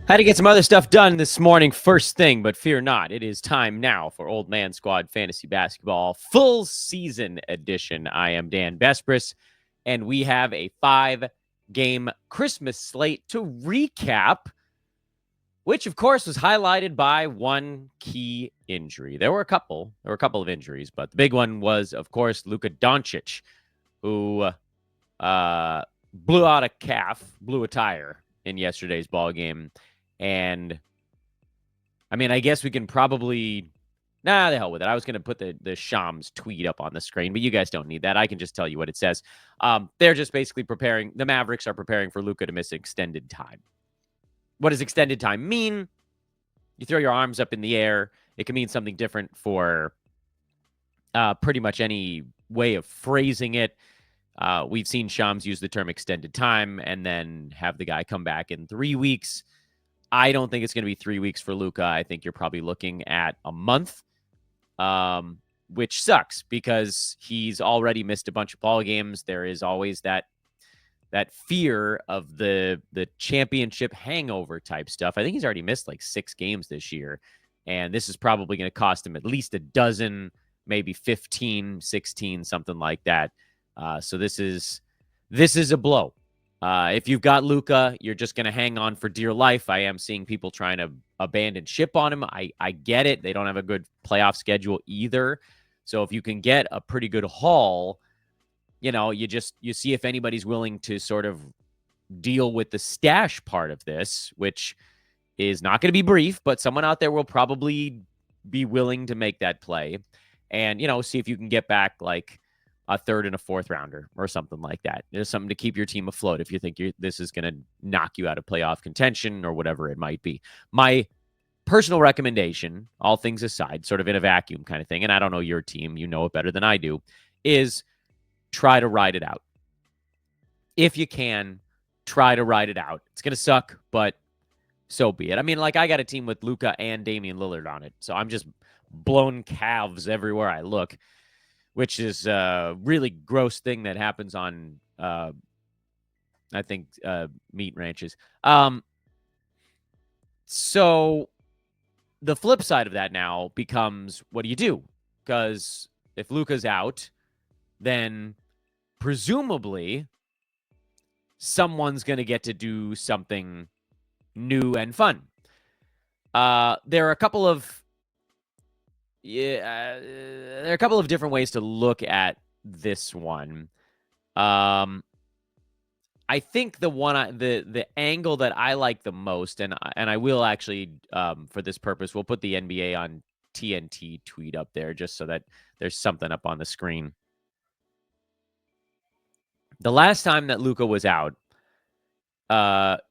Had to get some other stuff done this morning first thing, but fear not. It is time now for Old Man Squad Fantasy Basketball Full Season Edition. I am Dan Bespris, and we have a 5-game Christmas slate to recap, which, of course, was highlighted by one key injury. There were a couple of injuries, but the big one was, of course, Luka Doncic, who blew out a calf, blew a tire in yesterday's ball game. And I mean, I guess we can probably the hell with it. I was going to put the Shams tweet up on the screen, but you guys don't need that. I can just tell you what it says. They're just basically preparing. The Mavericks are preparing for Luka to miss extended time. What does extended time mean? You throw your arms up in the air. It can mean something different for pretty much any way of phrasing it. We've seen Shams use the term extended time and then have the guy come back in 3 weeks. I don't think it's going to be 3 weeks for Luka. I think you're probably looking at a month, which sucks because he's already missed a bunch of ball games. There is always that fear of the championship hangover type stuff. I think he's already missed like 6 games this year, and this is probably going to cost him at least a dozen, maybe 15, 16, something like that. So this is a blow. If you've got Luka, you're just going to hang on for dear life. I am seeing people trying to abandon ship on him. I get it. They don't have a good playoff schedule either. So if you can get a pretty good haul, you see if anybody's willing to sort of deal with the stash part of this, which is not going to be brief, but someone out there will probably be willing to make that play and, see if you can get back like a third and a fourth rounder or something like that. There's something to keep your team afloat if you think this is going to knock you out of playoff contention or whatever it might be. My personal recommendation, all things aside, sort of in a vacuum kind of thing, and I don't know your team, you know it better than I do, is try to ride it out. If you can, try to ride it out. It's going to suck, but so be it. I mean, like I got a team with Luka and Damian Lillard on it, so I'm just blown calves everywhere I look, which is a really gross thing that happens on, I think, meat ranches. So the flip side of that now becomes, what do you do? Because if Luka's out, then presumably someone's going to get to do something new and fun. There are a couple of different ways to look at this one. I think the angle that I like the most, and I will actually, for this purpose, we'll put the NBA on TNT tweet up there just so that there's something up on the screen. The last time that Luka was out,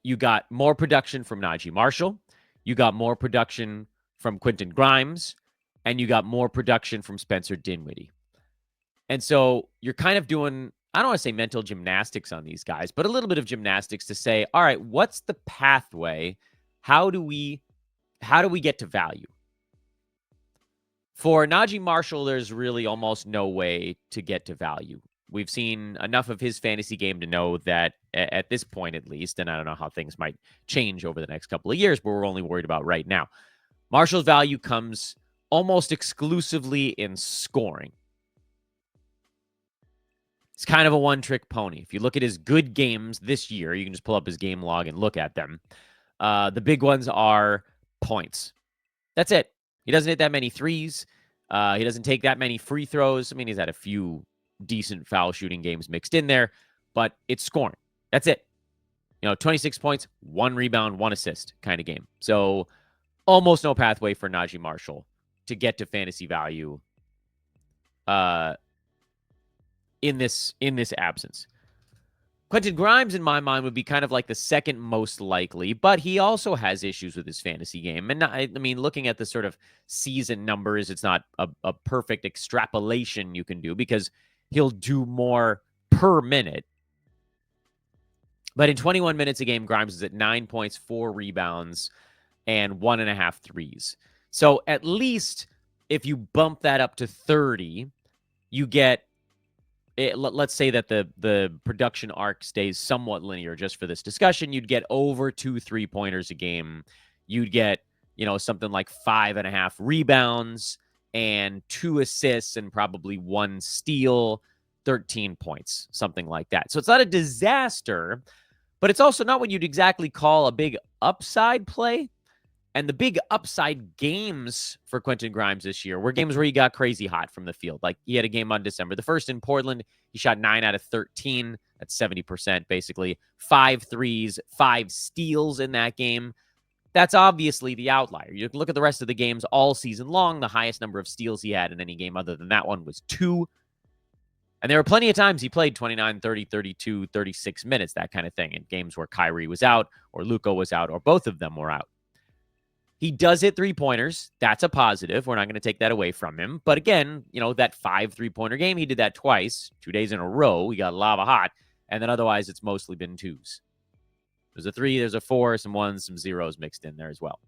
you got more production from Najee Marshall, you got more production from Quentin Grimes, and you got more production from Spencer Dinwiddie. And so you're kind of doing, I don't want to say mental gymnastics on these guys, but a little bit of gymnastics to say, all right, what's the pathway? How do we get to value? For Najee Marshall, there's really almost no way to get to value. We've seen enough of his fantasy game to know that at this point, at least, and I don't know how things might change over the next couple of years, but we're only worried about right now. Marshall's value comes almost exclusively in scoring. It's kind of a one-trick pony. If you look at his good games this year, you can just pull up his game log and look at them. The big ones are points. That's it. He doesn't hit that many threes. He doesn't take that many free throws. I mean, he's had a few decent foul shooting games mixed in there, but it's scoring. That's it. 26 points, 1 rebound, 1 assist kind of game. So almost no pathway for Najee Marshall to get to fantasy value in this absence. Quentin Grimes, in my mind, would be kind of like the second most likely, but he also has issues with his fantasy game. And I mean, looking at the sort of season numbers, it's not a perfect extrapolation you can do because he'll do more per minute. But in 21 minutes a game, Grimes is at 9 points, 4 rebounds, and 1.5 threes. So at least if you bump that up to 30, you get let's say that the production arc stays somewhat linear just for this discussion, you'd get over 2 3-pointers a game. You'd get, something like 5.5 rebounds and 2 assists and probably 1 steal, 13 points, something like that. So it's not a disaster, but it's also not what you'd exactly call a big upside play. And the big upside games for Quentin Grimes this year were games where he got crazy hot from the field. Like he had a game on December the 1st in Portland. He shot 9 out of 13. That's 70%, basically. 5 threes, 5 steals in that game. That's obviously the outlier. You can look at the rest of the games all season long. The highest number of steals he had in any game other than that one was 2. And there were plenty of times he played 29, 30, 32, 36 minutes, that kind of thing, in games where Kyrie was out or Luka was out or both of them were out. He does hit 3-pointers. That's a positive. We're not going to take that away from him. But again, that 5 3-pointer game, he did that twice, 2 days in a row. He got lava hot. And then otherwise, it's mostly been 2s. There's a 3, there's a 4, some 1s, some 0s mixed in there as well.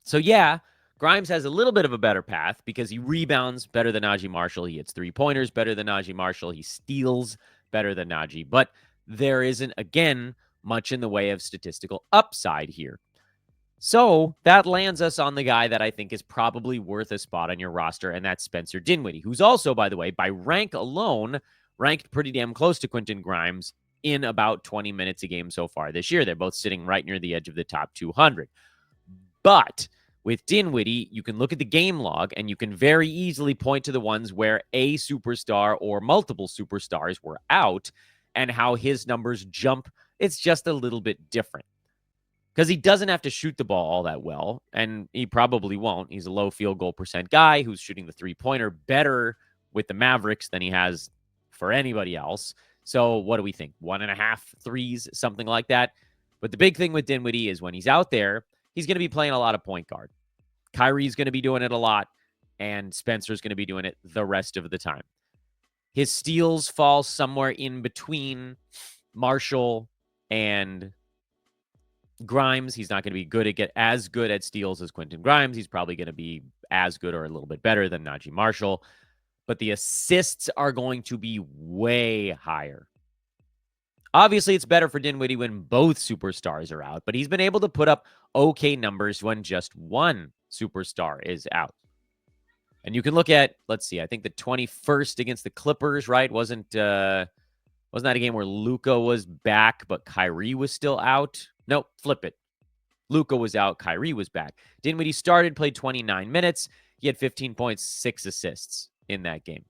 So yeah, Grimes has a little bit of a better path because he rebounds better than Najee Marshall. He hits 3-pointers better than Najee Marshall. He steals better than Najee. But there isn't, again, much in the way of statistical upside here. So that lands us on the guy that I think is probably worth a spot on your roster, and that's Spencer Dinwiddie, who's also, by the way, by rank alone, ranked pretty damn close to Quentin Grimes in about 20 minutes a game so far this year. They're both sitting right near the edge of the top 200. But with Dinwiddie, you can look at the game log, and you can very easily point to the ones where a superstar or multiple superstars were out and how his numbers jump. It's just a little bit different because he doesn't have to shoot the ball all that well, and he probably won't. He's a low field goal percent guy who's shooting the 3-pointer better with the Mavericks than he has for anybody else. So what do we think? 1.5 threes, something like that. But the big thing with Dinwiddie is when he's out there, he's going to be playing a lot of point guard. Kyrie's going to be doing it a lot, and Spencer's going to be doing it the rest of the time. His steals fall somewhere in between Marshall and Grimes. He's not going to be as good at steals as Quentin Grimes. He's probably going to be as good or a little bit better than Najee Marshall. But the assists are going to be way higher. Obviously, it's better for Dinwiddie when both superstars are out, but he's been able to put up okay numbers when just one superstar is out. And you can look at, let's see, I think the 21st against the Clippers, right? Wasn't that a game where Luka was back, but Kyrie was still out? Nope, flip it. Luka was out, Kyrie was back. Dinwiddie started, played 29 minutes. He had 15 points, 6 assists in that game.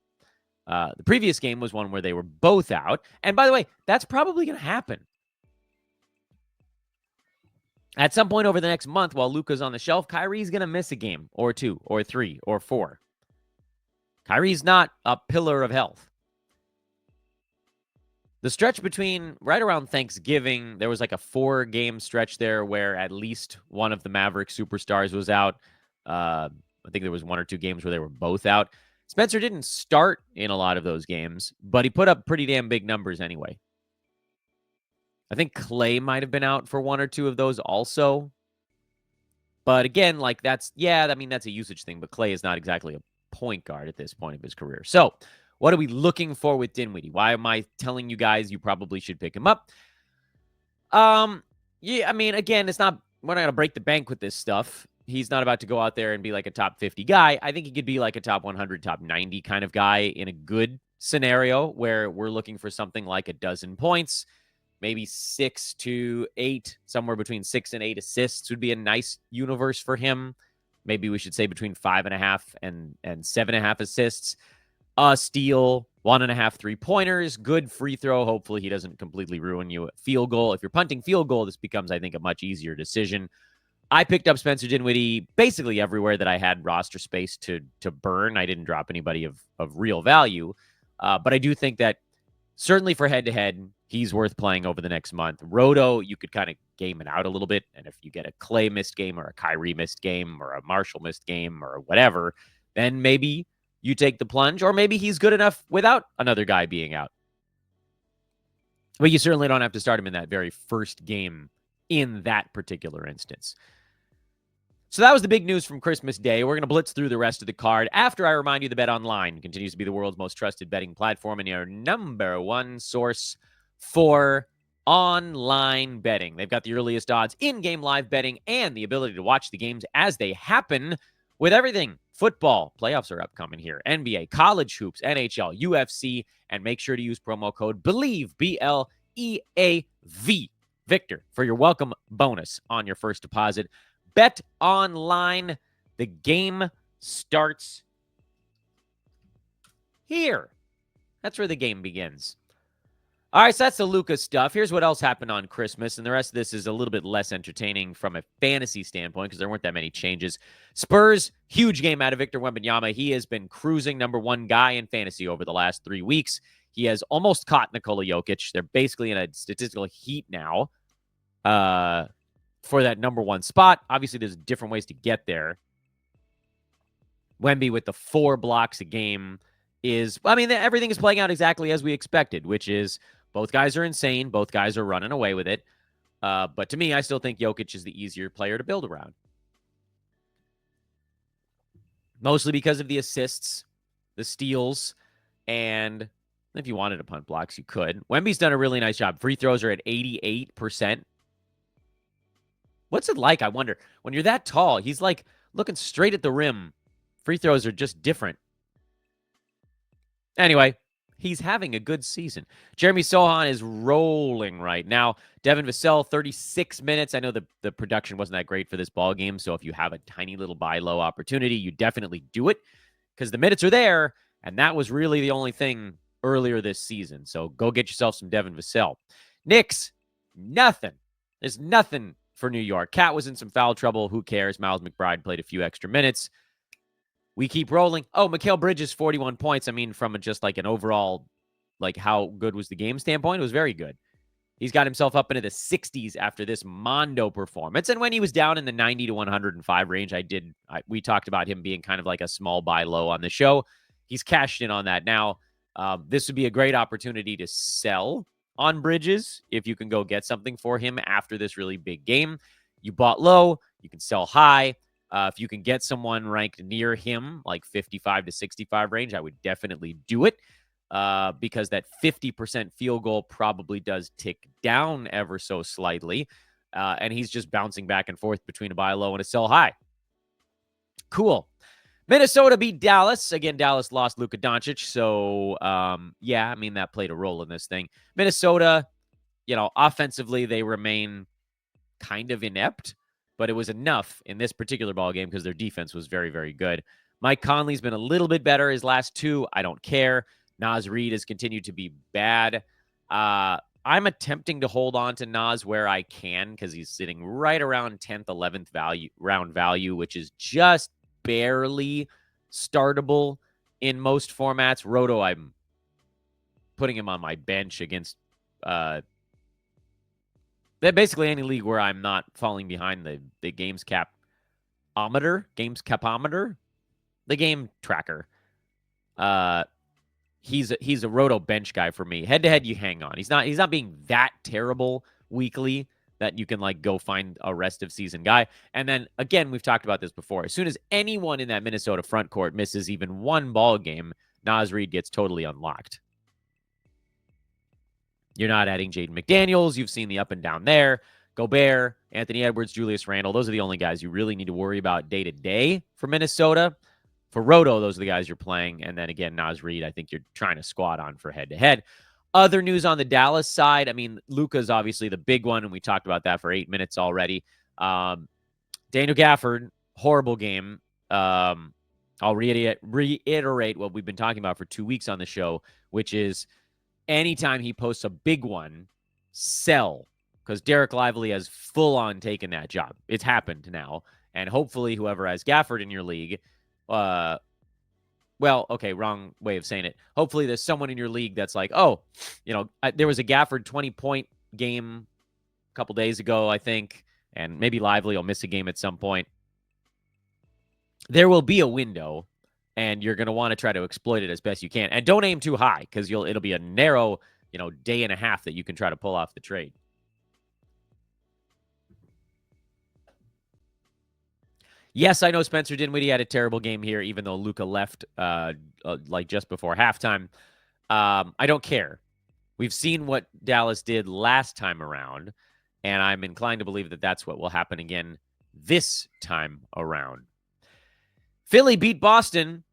The previous game was one where they were both out. And by the way, that's probably going to happen. At some point over the next month, while Luka's on the shelf, Kyrie's going to miss a game or 2 or 3 or 4. Kyrie's not a pillar of health. The stretch between right around Thanksgiving, there was like a 4-game stretch there where at least one of the Mavericks superstars was out. I think there was 1 or 2 games where they were both out. Spencer didn't start in a lot of those games, but he put up pretty damn big numbers anyway. I think Clay might have been out for 1 or 2 of those also. But again, that's a usage thing, but Clay is not exactly a point guard at this point of his career. So what are we looking for with Dinwiddie? Why am I telling you guys you probably should pick him up? Again, we're not going to break the bank with this stuff. He's not about to go out there and be like a top 50 guy. I think he could be like a top 100, top 90 kind of guy in a good scenario where we're looking for something like a dozen points, maybe 6 to 8, somewhere between 6 and 8 assists would be a nice universe for him. Maybe we should say between 5.5 and 7.5 assists. A steal, 1.5 3-pointers, good free throw. Hopefully he doesn't completely ruin you. Field goal. If you're punting field goal, this becomes, I think, a much easier decision. I picked up Spencer Dinwiddie basically everywhere that I had roster space to burn. I didn't drop anybody of real value. But I do think that certainly for head-to-head, he's worth playing over the next month. Roto, you could kind of game it out a little bit. And if you get a Clay missed game or a Kyrie missed game or a Marshall missed game or whatever, then maybe you take the plunge. Or maybe he's good enough without another guy being out. But you certainly don't have to start him in that very first game in that particular instance. So that was the big news from Christmas Day. We're going to blitz through the rest of the card after I remind you the Bet Online continues to be the world's most trusted betting platform and your number one source for online betting. They've got the earliest odds, in-game live betting, and the ability to watch the games as they happen with everything. Football, playoffs are upcoming here, NBA, college hoops, NHL, UFC, and make sure to use promo code BELIEVE, BLEAV, Victor, for your welcome bonus on your first deposit. Bet Online, the game starts here. That's where the game begins. All right, so that's the Luka stuff. Here's what else happened on Christmas, and the rest of this is a little bit less entertaining from a fantasy standpoint because there weren't that many changes. Spurs, huge game out of Victor Wembanyama. He has been cruising number one guy in fantasy over the last 3 weeks. He has almost caught Nikola Jokic. They're basically in a statistical heat now for that number one spot. Obviously, there's different ways to get there. Wemby with the 4 blocks a game is, I mean, everything is playing out exactly as we expected, which is both guys are insane. Both guys are running away with it. But to me, I still think Jokic is the easier player to build around. Mostly because of the assists, the steals, and if you wanted to punt blocks, you could. Wemby's done a really nice job. Free throws are at 88%. What's it like, I wonder, when you're that tall? He's like looking straight at the rim. Free throws are just different. Anyway, he's having a good season. Jeremy Sohan is rolling right now. Devin Vassell, 36 minutes. I know the production wasn't that great for this ball game, so if you have a tiny little buy low opportunity, you definitely do it because the minutes are there, and that was really the only thing earlier this season. So go get yourself some Devin Vassell. Knicks, nothing. There's nothing for New York. Cat was in some foul trouble. Who cares? Miles McBride played a few extra minutes. We keep rolling. Oh, Mikal Bridges, 41 points. I mean, from just like an overall, like how good was the game standpoint, it was very good. He's got himself up into the 60s after this Mondo performance. And when he was down in the 90 to 105 range, we talked about him being kind of like a small buy low on the show. He's cashed in on that. Now, this would be a great opportunity to sell on Bridges if you can go get something for him after this really big game. You bought low, you can sell high. If you can get someone ranked near him, like 55 to 65 range, I would definitely do it because that 50% field goal probably does tick down ever so slightly. And he's just bouncing back and forth between a buy low and a sell high. Cool. Minnesota beat Dallas. Again, Dallas lost Luka Doncic. So, yeah, I mean, that played a role in this thing. Minnesota, offensively, they remain kind of inept, but it was enough in this particular ball game because their defense was very, very good. Mike Conley's been a little bit better his last 2. I don't care. Nas Reed has continued to be bad. I'm attempting to hold on to Nas where I can because he's sitting right around 10th, 11th round value, which is just barely startable in most formats. Roto, I'm putting him on my bench against basically any league where I'm not falling behind the games capometer, the game tracker. He's a Roto bench guy for me. Head to head, you hang on. He's not being that terrible weekly that you can like go find a rest of season guy. And then again, we've talked about this before. As soon as anyone in that Minnesota front court misses even one ball game, Nas Reed gets totally unlocked. You're not adding Jaden McDaniels. You've seen the up and down there. Gobert, Anthony Edwards, Julius Randle. Those are the only guys you really need to worry about day to day for Minnesota. For Roto, those are the guys you're playing. And then again, Nas Reed, I think you're trying to squat on for head to head. Other news on the Dallas side, I mean, Luka's obviously the big one, and we talked about that for 8 minutes already. Daniel Gafford, horrible game. I'll reiterate what we've been talking about for 2 weeks on the show, which is anytime he posts a big one, sell. Because Derek Lively has full-on taken that job. It's happened now. And hopefully whoever has Gafford in your league, wrong way of saying it. Hopefully there's someone in your league that's like, there was a Gafford 20-point game a couple days ago, I think, and maybe Lively will miss a game at some point. There will be a window, and you're going to want to try to exploit it as best you can. And don't aim too high because it'll be a narrow, day and a half that you can try to pull off the trade. Yes, I know Spencer Dinwiddie had a terrible game here, even though Luka left like just before halftime. I don't care. We've seen what Dallas did last time around, and I'm inclined to believe that that's what will happen again this time around. Philly beat Boston.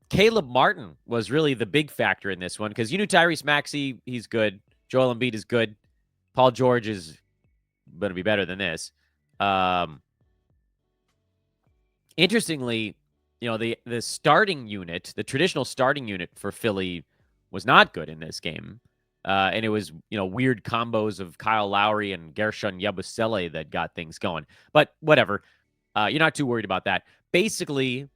Caleb Martin was really the big factor in this one because you knew Tyrese Maxey, he's good. Joel Embiid is good. Paul George is going to be better than this. Interestingly, the starting unit, the traditional starting unit for Philly was not good in this game. And it was, weird combos of Kyle Lowry and Gershon Yabusele that got things going. But whatever. You're not too worried about that. Basically,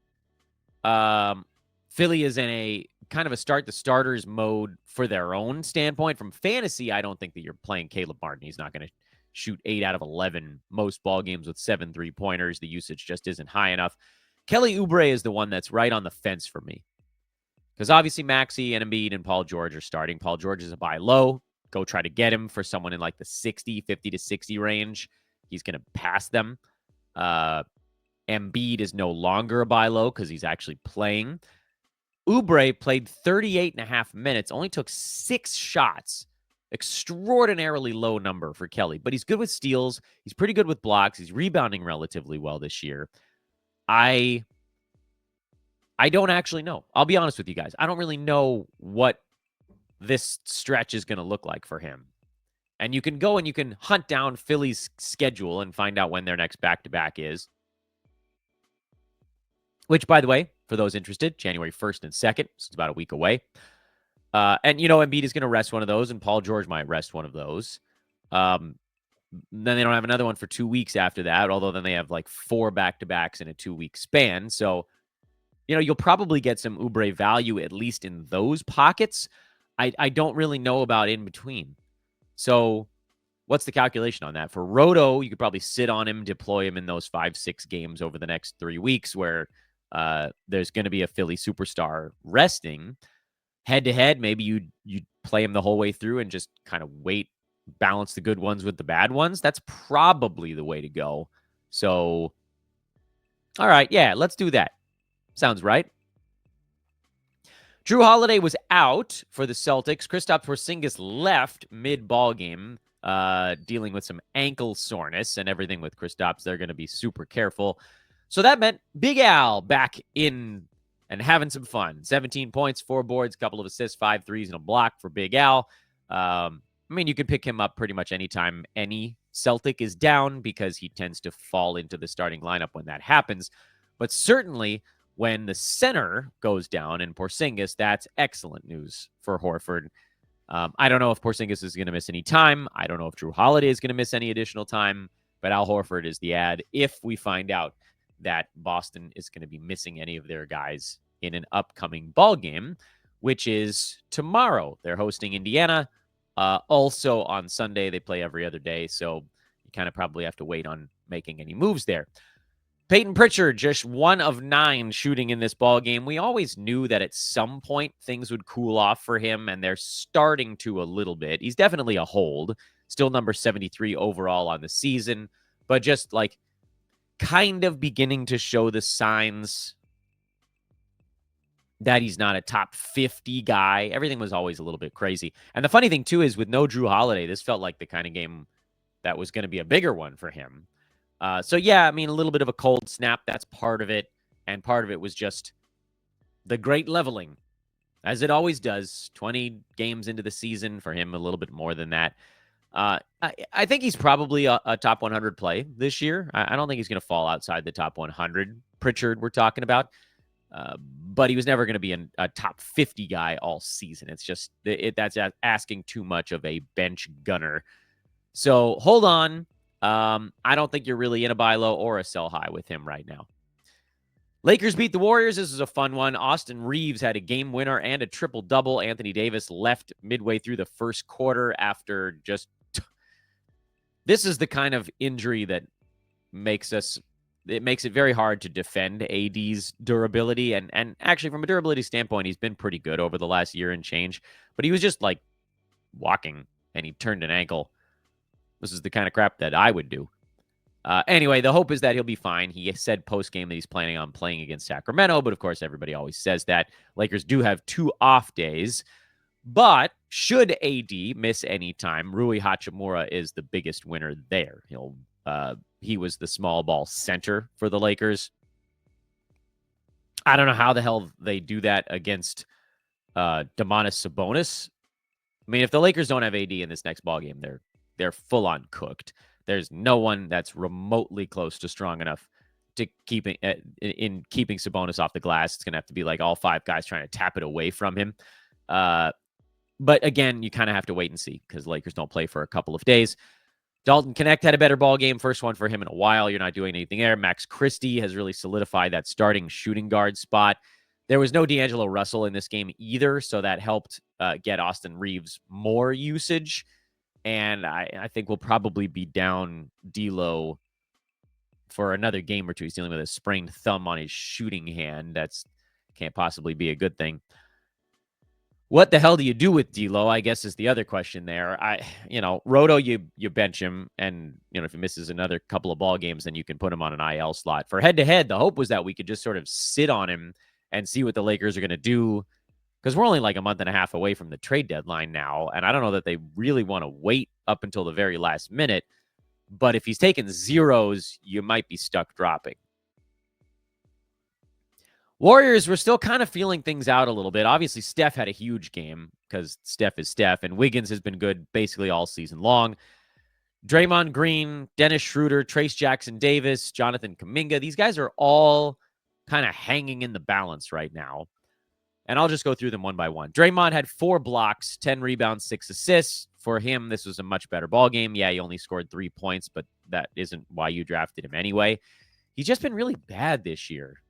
Philly is in a kind of a start the starters mode for their own standpoint. From fantasy, I don't think that you're playing Caleb Martin. He's not going to shoot 8 out of 11 most ball games with 7 3-pointers. The usage just isn't high enough. Kelly Oubre is the one that's right on the fence for me. Because obviously Maxey and Embiid and Paul George are starting. Paul George is a buy low. Go try to get him for someone in like the 50 to 60 range. He's going to pass them. Embiid is no longer a buy low because he's actually playing. Oubre played 38 and a half minutes, only took 6 shots. Extraordinarily low number for Kelly, but he's good with steals. He's pretty good with blocks. He's rebounding relatively well this year. I don't actually know. I'll be honest with you guys. I don't really know what this stretch is going to look like for him. And you can go and you can hunt down Philly's schedule and find out when their next back-to-back is. Which, by the way, for those interested, January 1st and 2nd. So it's about a week away. And, Embiid is going to rest one of those, and Paul George might rest one of those. Then they don't have another one for 2 weeks after that, although then they have like 4 back-to-backs in a 2-week span. So, you'll probably get some Oubre value, at least in those pockets. I don't really know about in between. So what's the calculation on that? For Roto, you could probably sit on him, deploy him in those 5-6 games over the next 3 weeks where there's going to be a Philly superstar resting. Head-to-head, maybe you play him the whole way through and just kind of balance the good ones with the bad ones. That's probably the way to go. So, all right, yeah, let's do that. Sounds right. Jrue Holiday was out for the Celtics. Kristaps Porzingis left mid-ball game, dealing with some ankle soreness and everything with Kristaps. They're going to be super careful. So that meant Big Al back in and having some fun. 17 points, 4 boards, couple of assists, 5 threes, and a block for Big Al. You could pick him up pretty much anytime any Celtic is down because he tends to fall into the starting lineup when that happens. But certainly when the center goes down in Porzingis, that's excellent news for Horford. I don't know if Porzingis is going to miss any time. I don't know if Jrue Holiday is going to miss any additional time. But Al Horford is the ad if we find out that Boston is going to be missing any of their guys in an upcoming ball game, which is tomorrow. They're hosting Indiana. Also on Sunday, they play every other day, so you kind of probably have to wait on making any moves there. Peyton Pritchard, just 1 of 9 shooting in this ball game. We always knew that at some point things would cool off for him, and they're starting to a little bit. He's definitely a hold, still number 73 overall on the season, but just like kind of beginning to show the signs that he's not a top 50 guy. Everything was always a little bit crazy. And the funny thing, too, is with no Jrue Holiday, this felt like the kind of game that was going to be a bigger one for him. So, yeah, a little bit of a cold snap. That's part of it. And part of it was just the great leveling, as it always does. 20 games into the season, for him, a little bit more than that. I think he's probably a top 100 play this year. I don't think he's going to fall outside the top 100. Pritchard, we're talking about. But he was never going to be a top 50 guy all season. It's just that's asking too much of a bench gunner. So hold on. I don't think you're really in a buy low or a sell high with him right now. Lakers beat the Warriors. This is a fun one. Austin Reeves had a game winner and a triple-double. Anthony Davis left midway through the first quarter after just... This is the kind of injury that makes it very hard to defend AD's durability. And actually, from a durability standpoint, he's been pretty good over the last year and change. But he was just like walking, and he turned an ankle. This is the kind of crap that I would do. Anyway, the hope is that he'll be fine. He said post-game that he's planning on playing against Sacramento, but of course, everybody always says that. Lakers do have 2 off days, but should AD miss any time, Rui Hachimura is the biggest winner there. He was the small ball center for the Lakers. I don't know how the hell they do that against Domantas Sabonis. I mean, if the Lakers don't have AD in this next ballgame, they're full-on cooked. There's no one that's remotely close to strong enough to keeping Sabonis off the glass. It's going to have to be like all 5 guys trying to tap it away from him. But again, you kind of have to wait and see because Lakers don't play for a couple of days. Dalton Knecht had a better ball game. First one for him in a while. You're not doing anything there. Max Christie has really solidified that starting shooting guard spot. There was no D'Angelo Russell in this game either, so that helped get Austin Reeves more usage. And I think we'll probably be down D'Lo for another game or two. He's dealing with a sprained thumb on his shooting hand. That's can't possibly be a good thing. What the hell do you do with D'Lo, I guess, is the other question there. Roto, you bench him, and if he misses another couple of ball games, then you can put him on an IL slot. For head-to-head, the hope was that we could just sort of sit on him and see what the Lakers are going to do, because we're only like a month and a half away from the trade deadline now, and I don't know that they really want to wait up until the very last minute, but if he's taking zeros, you might be stuck dropping. Warriors were still kind of feeling things out a little bit. Obviously, Steph had a huge game because Steph is Steph, and Wiggins has been good basically all season long. Draymond Green, Dennis Schroeder, Trace Jackson Davis, Jonathan Kuminga, these guys are all kind of hanging in the balance right now. And I'll just go through them one by one. Draymond had 4 blocks, 10 rebounds, 6 assists. For him, this was a much better ball game. Yeah, he only scored 3 points, but that isn't why you drafted him anyway. He's just been really bad this year.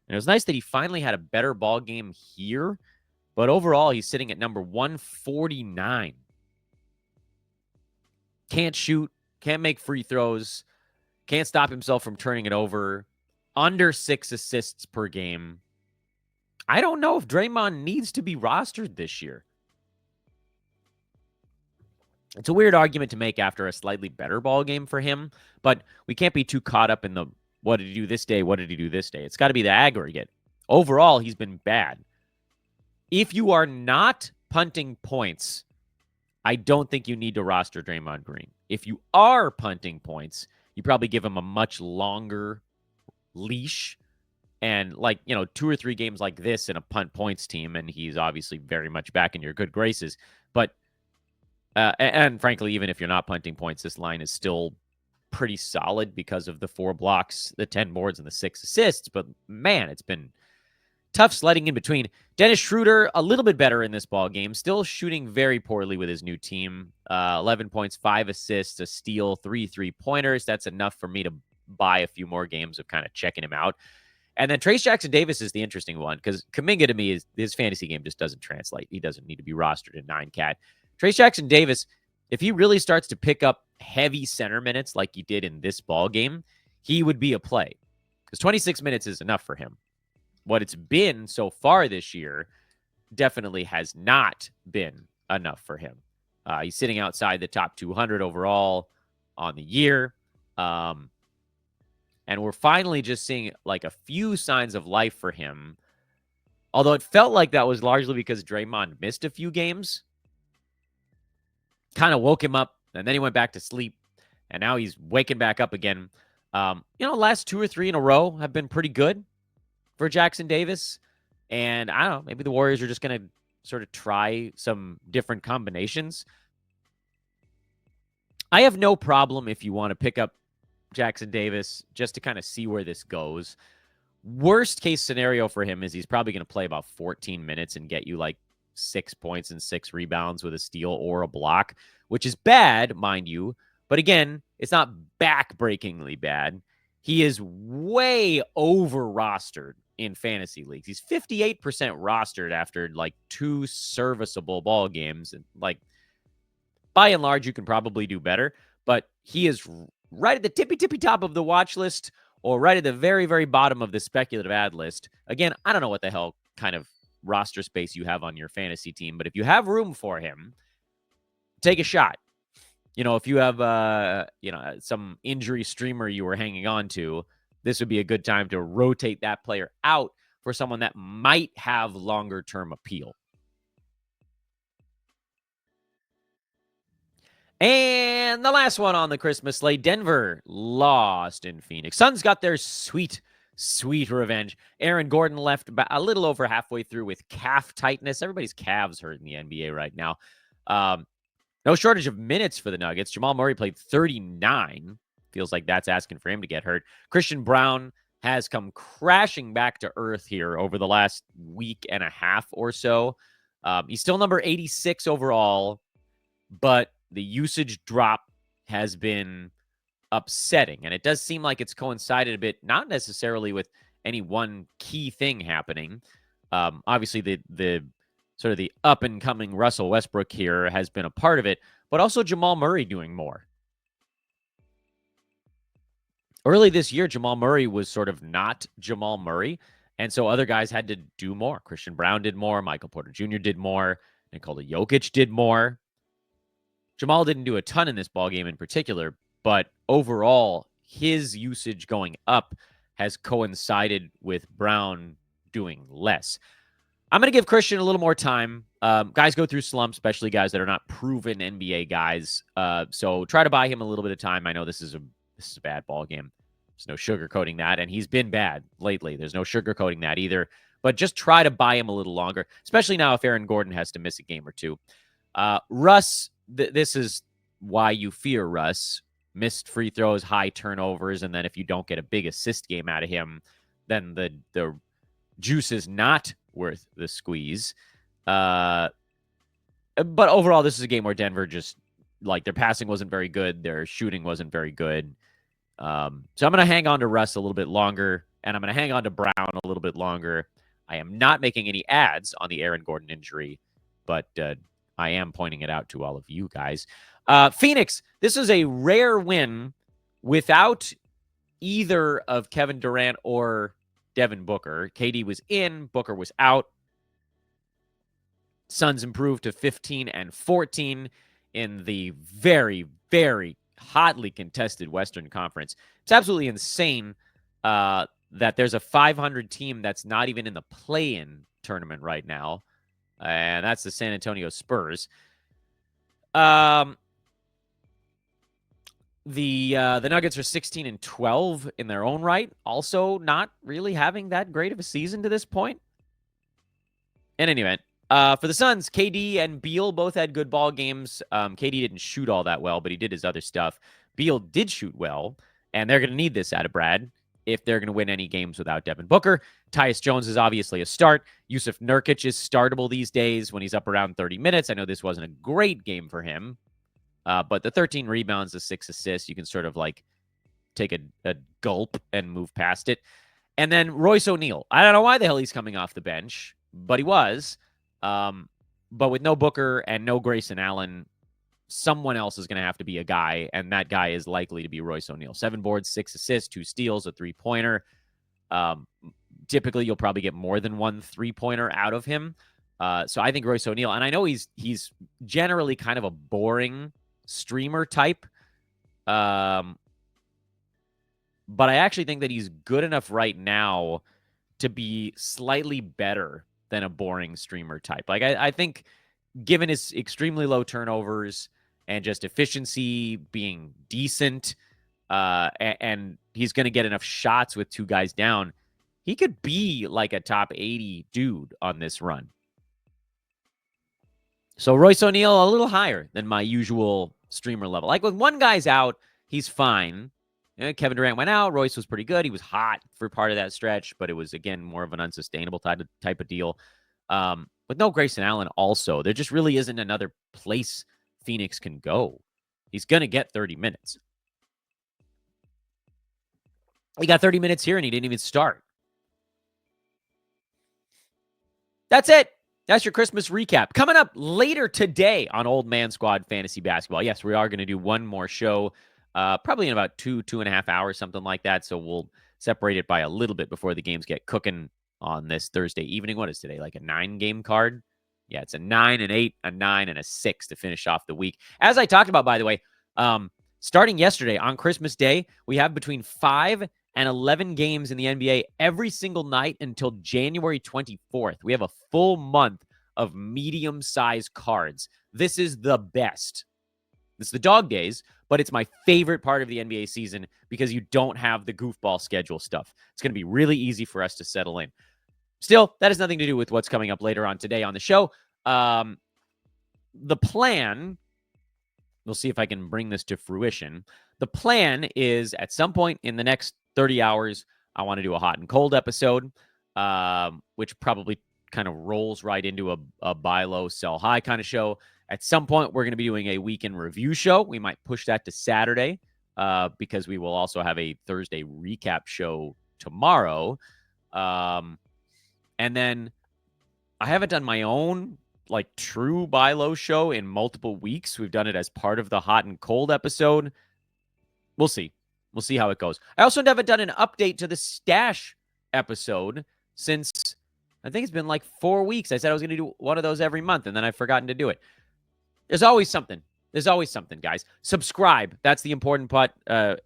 And it was nice that he finally had a better ball game here, but overall, he's sitting at number 149. Can't shoot, can't make free throws, can't stop himself from turning it over, under 6 assists per game. I don't know if Draymond needs to be rostered this year. It's a weird argument to make after a slightly better ball game for him, but we can't be too caught up in the what did he do this day? What did he do this day? It's got to be the aggregate. Overall, he's been bad. If you are not punting points, I don't think you need to roster Draymond Green. If you are punting points, you probably give him a much longer leash. And 2 or 3 games like this in a punt points team, and he's obviously very much back in your good graces. But, and frankly, even if you're not punting points, this line is still pretty solid because of the 4 blocks, the 10 boards, and the 6 assists. But man, it's been tough sledding in between. Dennis Schroeder, a little bit better in this ball game, still shooting very poorly with his new team. 11 points, 5 assists, a steal, 3 3-pointers. That's enough for me to buy a few more games of kind of checking him out. And then Trace Jackson Davis is the interesting one because Kuminga to me is his fantasy game just doesn't translate. He doesn't need to be rostered in 9-cat. Trace Jackson Davis, if he really starts to pick up heavy center minutes like he did in this ball game, he would be a play because 26 minutes is enough for him. What it's been so far this year definitely has not been enough for him. He's sitting outside the top 200 overall on the year. And we're finally just seeing like a few signs of life for him. Although it felt like that was largely because Draymond missed a few games. Kind of woke him up, and then he went back to sleep. And now he's waking back up again. Last 2 or 3 in a row have been pretty good for Jackson Davis. And I don't know, maybe the Warriors are just going to sort of try some different combinations. I have no problem if you want to pick up Jackson Davis just to kind of see where this goes. Worst case scenario for him is he's probably going to play about 14 minutes and get you like 6 points and 6 rebounds with a steal or a block, which is bad, mind you. But again, it's not backbreakingly bad. He is way over rostered in fantasy leagues. He's 58% rostered after like 2 serviceable ball games. And like by and large, you can probably do better, but he is right at the tippy top of the watch list or right at the very, very bottom of the speculative ad list. Again, I don't know what the hell kind of roster space you have on your fantasy team, but if you have room for him, take a shot. If you have, some injury streamer you were hanging on to, this would be a good time to rotate that player out for someone that might have longer term appeal. And the last one on the Christmas slate, Denver lost in Phoenix. Suns got their sweet, sweet revenge. Aaron Gordon left a little over halfway through with calf tightness. Everybody's calves hurt in the NBA right now. No shortage of minutes for the Nuggets. Jamal Murray played 39. Feels like that's asking for him to get hurt. Christian Braun has come crashing back to earth here over the last week and a half or so. He's still number 86 overall, but the usage drop has been upsetting. And it does seem like it's coincided a bit, not necessarily with any one key thing happening. Obviously, the sort of the up-and-coming Russell Westbrook here has been a part of it, but also Jamal Murray doing more. Early this year, Jamal Murray was sort of not Jamal Murray, and so other guys had to do more. Christian Braun did more. Michael Porter Jr. did more. Nikola Jokic did more. Jamal didn't do a ton in this ballgame in particular, but overall, his usage going up has coincided with Braun doing less. I'm going to give Christian a little more time. Guys go through slumps, especially guys that are not proven NBA guys. So try to buy him a little bit of time. I know this is a bad ball game. There's no sugarcoating that, and he's been bad lately. There's no sugarcoating that either. But just try to buy him a little longer, especially now if Aaron Gordon has to miss a game or two. Russ, this is why you fear Russ. Missed free throws, high turnovers, and then if you don't get a big assist game out of him, then the juice is not worth the squeeze. But overall, this is a game where Denver just, like, their passing wasn't very good. Their shooting wasn't very good. So I'm going to hang on to Russ a little bit longer, and I'm going to hang on to Brown a little bit longer. I am not making any ads on the Aaron Gordon injury, but I am pointing it out to all of you guys. Phoenix, this is a rare win without either of Kevin Durant or Devin Booker. KD was in, Booker was out. Suns improved to 15-14 in the very, very hotly contested Western Conference. It's absolutely insane that there's a 500 team that's not even in the play-in tournament right now, and that's the San Antonio Spurs. The Nuggets are 16-12 in their own right, also not really having that great of a season to this point. In any event, for the Suns, KD and Beal both had good ball games. KD didn't shoot all that well, but he did his other stuff. Beal did shoot well, and they're going to need this out of Brad if they're going to win any games without Devin Booker. Tyus Jones is obviously a start. Yusuf Nurkic is startable these days when he's up around 30 minutes. I know this wasn't a great game for him, but the 13 rebounds, the 6 assists, you can sort of like take a gulp and move past it. And then Royce O'Neal. I don't know why the hell he's coming off the bench, but he was. But with no Booker and no Grayson Allen, someone else is going to have to be a guy, and that guy is likely to be Royce O'Neal. 7 boards, 6 assists, 2 steals, a 3-pointer. Typically, you'll probably get more than 1 3-pointer out of him. So I think Royce O'Neal, and I know he's generally kind of a boring streamer type, but I actually think that he's good enough right now to be slightly better than a boring streamer type. Like, I think given his extremely low turnovers and just efficiency being decent, and he's going to get enough shots with 2 guys down, he could be like a top 80 dude on this run. So Royce O'Neal a little higher than my usual streamer level. Like, when one guy's out, he's fine. Kevin Durant went out. Royce was pretty good. He was hot for part of that stretch, but it was, again, more of an unsustainable type of deal. With no Grayson Allen also, there just really isn't another place Phoenix can go. He's going to get 30 minutes. He got 30 minutes here, and he didn't even start. That's it. That's your Christmas recap. Coming up later today on Old Man Squad Fantasy Basketball. Yes, we are going to do one more show, probably in about 2.5 hours, something like that. So we'll separate it by a little bit before the games get cooking on this Thursday evening. What is today? Like a 9-game card? Yeah, it's a 9, an 8, a 9, and a 6 to finish off the week. As I talked about, by the way, Starting yesterday on Christmas Day, we have between 5 and 11 games in the NBA every single night until January 24th. We have a full month of medium-sized cards. This is the best. This is the dog days, but it's my favorite part of the NBA season because you don't have the goofball schedule stuff. It's going to be really easy for us to settle in. Still, that has nothing to do with what's coming up later on today on the show. The plan, we'll see if I can bring this to fruition. The plan is at some point in the next 30 hours, I want to do a hot and cold episode, which probably kind of rolls right into a buy low, sell high kind of show. At some point, we're going to be doing a weekend review show. We might push that to Saturday because we will also have a Thursday recap show tomorrow. And then I haven't done my own like true buy low show in multiple weeks. We've done it as part of the hot and cold episode. We'll see. We'll see how it goes. I also haven't done an update to the stash episode since I think it's been like 4 weeks. I said I was going to do one of those every month, and then I've forgotten to do it. There's always something. There's always something, guys. Subscribe. That's the important part.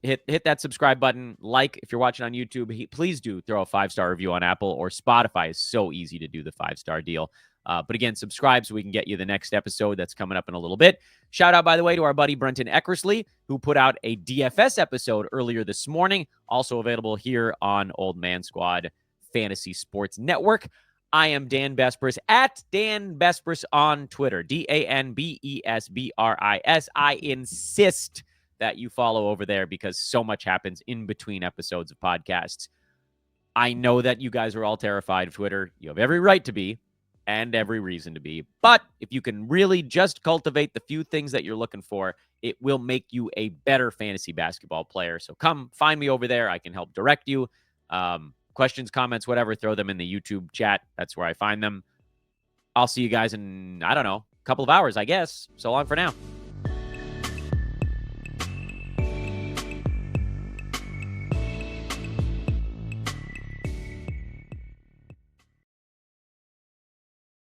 Hit that subscribe button. Like if you're watching on YouTube. Please do throw a 5-star review on Apple or Spotify. Is so easy to do the 5-star deal. But again, subscribe so we can get you the next episode that's coming up in a little bit. Shout out, by the way, to our buddy Brenton Eckersley, who put out a DFS episode earlier this morning. Also available here on Old Man Squad Fantasy Sports Network. I am Dan Bespris at Dan Bespris on Twitter. DanBesbris. I insist that you follow over there because so much happens in between episodes of podcasts. I know that you guys are all terrified of Twitter. You have every right to be and every reason to be. But if you can really just cultivate the few things that you're looking for, it will make you a better fantasy basketball player. So come find me over there. I can help direct you. Questions, comments, whatever, throw them in the YouTube chat. That's where I find them. I'll see you guys in, I don't know, a couple of hours, I guess. So long for now.